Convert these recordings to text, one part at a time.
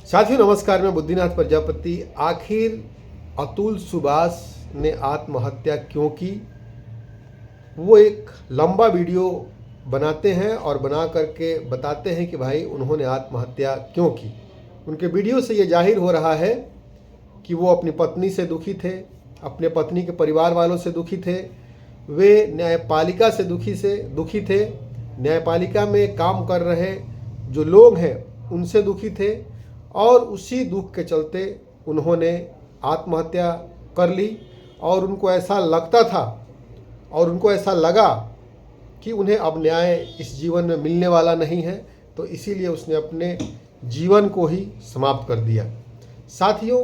साथियों नमस्कार, मैं बुद्धिनाथ प्रजापति। आखिर अतुल सुभाष ने आत्महत्या क्यों की, वो एक लंबा वीडियो बनाते हैं और बना करके बताते हैं कि भाई उन्होंने आत्महत्या क्यों की। उनके वीडियो से ये जाहिर हो रहा है कि वो अपनी पत्नी से दुखी थे, अपने पत्नी के परिवार वालों से दुखी थे, वे न्यायपालिका से दुखी थे, न्यायपालिका में काम कर रहे जो लोग हैं उनसे दुखी थे और उसी दुख के चलते उन्होंने आत्महत्या कर ली। और उनको ऐसा लगता था और उनको ऐसा लगा कि उन्हें अब न्याय इस जीवन में मिलने वाला नहीं है, तो इसीलिए उसने अपने जीवन को ही समाप्त कर दिया। साथियों,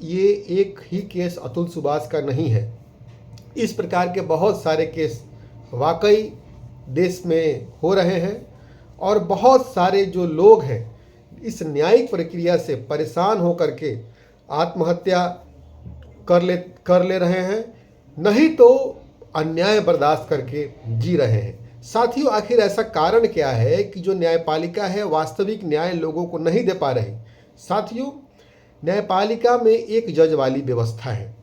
ये एक ही केस अतुल सुभाष का नहीं है। इस प्रकार के बहुत सारे केस वाकई देश में हो रहे हैं और बहुत सारे जो लोग हैं इस न्यायिक प्रक्रिया से परेशान होकर के आत्महत्या कर ले रहे हैं, नहीं तो अन्याय बर्दाश्त करके जी रहे हैं। साथियों, आखिर ऐसा कारण क्या है कि जो न्यायपालिका है वास्तविक न्याय लोगों को नहीं दे पा रही। साथियों, न्यायपालिका में एक जज वाली व्यवस्था है।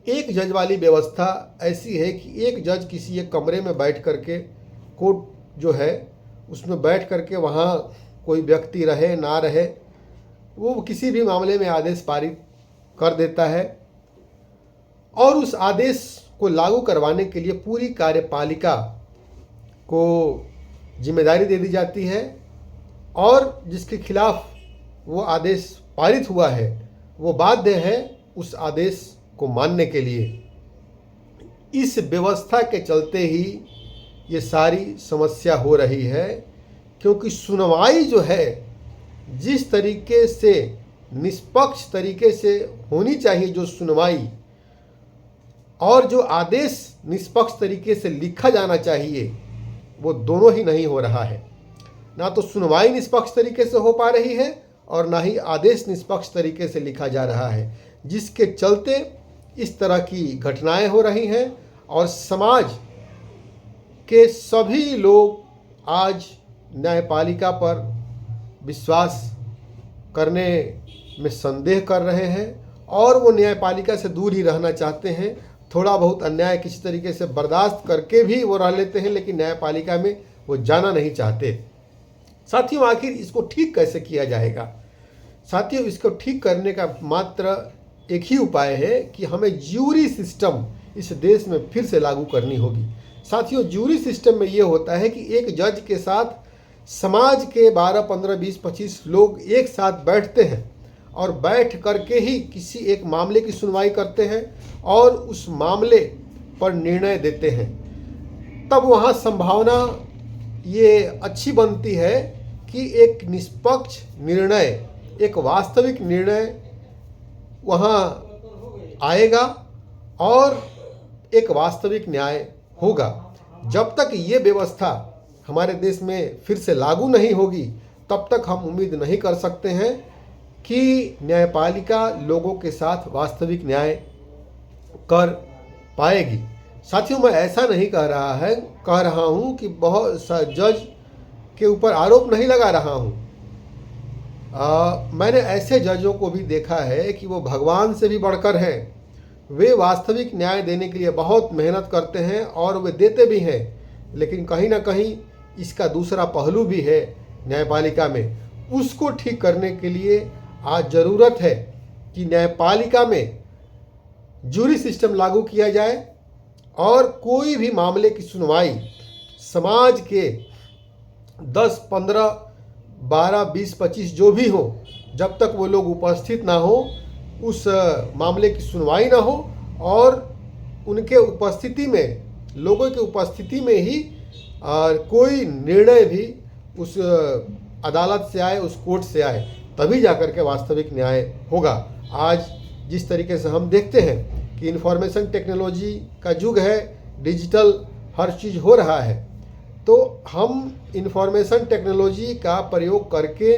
एक जज वाली व्यवस्था ऐसी है कि एक जज किसी एक कमरे में बैठ करके, कोर्ट जो है उसमें बैठ करके, वहाँ कोई व्यक्ति रहे ना रहे, वो किसी भी मामले में आदेश पारित कर देता है और उस आदेश को लागू करवाने के लिए पूरी कार्यपालिका को जिम्मेदारी दे दी जाती है और जिसके खिलाफ वो आदेश पारित हुआ है वो बाध्य है उस आदेश को मानने के लिए। इस व्यवस्था के चलते ही ये सारी समस्या हो रही है, क्योंकि सुनवाई जो है जिस तरीके से निष्पक्ष तरीके से होनी चाहिए, जो सुनवाई और जो आदेश निष्पक्ष तरीके से लिखा जाना चाहिए, वो दोनों ही नहीं हो रहा है। ना तो सुनवाई निष्पक्ष तरीके से हो पा रही है और ना ही आदेश निष्पक्ष तरीके से लिखा जा रहा है, जिसके चलते इस तरह की घटनाएं हो रही हैं और समाज के सभी लोग आज न्यायपालिका पर विश्वास करने में संदेह कर रहे हैं और वो न्यायपालिका से दूर ही रहना चाहते हैं। थोड़ा बहुत अन्याय किसी तरीके से बर्दाश्त करके भी वो रह लेते हैं, लेकिन न्यायपालिका में वो जाना नहीं चाहते। साथियों, आखिर इसको ठीक कैसे किया जाएगा? साथियों, इसको ठीक करने का मात्र एक ही उपाय है कि हमें ज्यूरी सिस्टम इस देश में फिर से लागू करनी होगी। साथियों, ज्यूरी सिस्टम में ये होता है कि एक जज के साथ समाज के 12, 15, 20, 25 लोग एक साथ बैठते हैं और बैठ करके ही किसी एक मामले की सुनवाई करते हैं और उस मामले पर निर्णय देते हैं। तब वहाँ संभावना ये अच्छी बनती है कि एक निष्पक्ष निर्णय, एक वास्तविक निर्णय वहाँ आएगा और एक वास्तविक न्याय होगा। जब तक ये व्यवस्था हमारे देश में फिर से लागू नहीं होगी तब तक हम उम्मीद नहीं कर सकते हैं कि न्यायपालिका लोगों के साथ वास्तविक न्याय कर पाएगी। साथियों, मैं ऐसा नहीं कह रहा हूँ कि बहुत सा जज के ऊपर आरोप नहीं लगा रहा हूँ। मैंने ऐसे जजों को भी देखा है कि वो भगवान से भी बढ़कर हैं। वे वास्तविक न्याय देने के लिए बहुत मेहनत करते हैं और वे देते भी हैं, लेकिन कहीं ना कहीं इसका दूसरा पहलू भी है न्यायपालिका में। उसको ठीक करने के लिए आज ज़रूरत है कि न्यायपालिका में जूरी सिस्टम लागू किया जाए और कोई भी मामले की सुनवाई समाज के 10, 15, 12, 20, 25 जो भी हो, जब तक वो लोग उपस्थित ना हो उस मामले की सुनवाई ना हो और उनके उपस्थिति में, लोगों की उपस्थिति में ही कोई निर्णय भी उस अदालत से आए, उस कोर्ट से आए, तभी जाकर के वास्तविक न्याय होगा। आज जिस तरीके से हम देखते हैं कि इंफॉर्मेशन टेक्नोलॉजी का युग है, डिजिटल हर चीज़ हो रहा है, तो हम इंफॉर्मेशन टेक्नोलॉजी का प्रयोग करके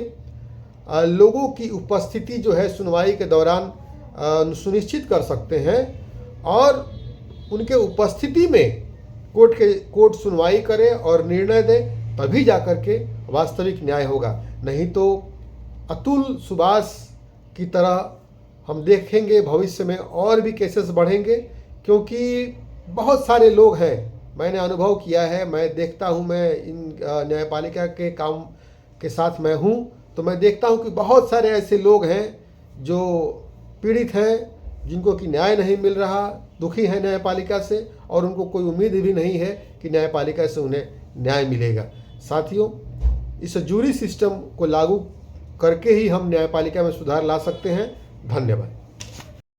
लोगों की उपस्थिति जो है सुनवाई के दौरान सुनिश्चित कर सकते हैं और उनके उपस्थिति में कोर्ट सुनवाई करे और निर्णय दे, तभी जाकर के वास्तविक न्याय होगा। नहीं तो अतुल सुभाष की तरह हम देखेंगे भविष्य में और भी केसेस बढ़ेंगे, क्योंकि बहुत सारे लोग हैं, मैंने अनुभव किया है, मैं देखता हूँ, मैं इन न्यायपालिका के काम के साथ मैं हूँ, तो मैं देखता हूँ कि बहुत सारे ऐसे लोग हैं जो पीड़ित हैं, जिनको कि न्याय नहीं मिल रहा, दुखी हैं न्यायपालिका से, और उनको कोई उम्मीद भी नहीं है कि न्यायपालिका से उन्हें न्याय मिलेगा। साथियों, इस जूरी सिस्टम को लागू करके ही हम न्यायपालिका में सुधार ला सकते हैं। धन्यवाद।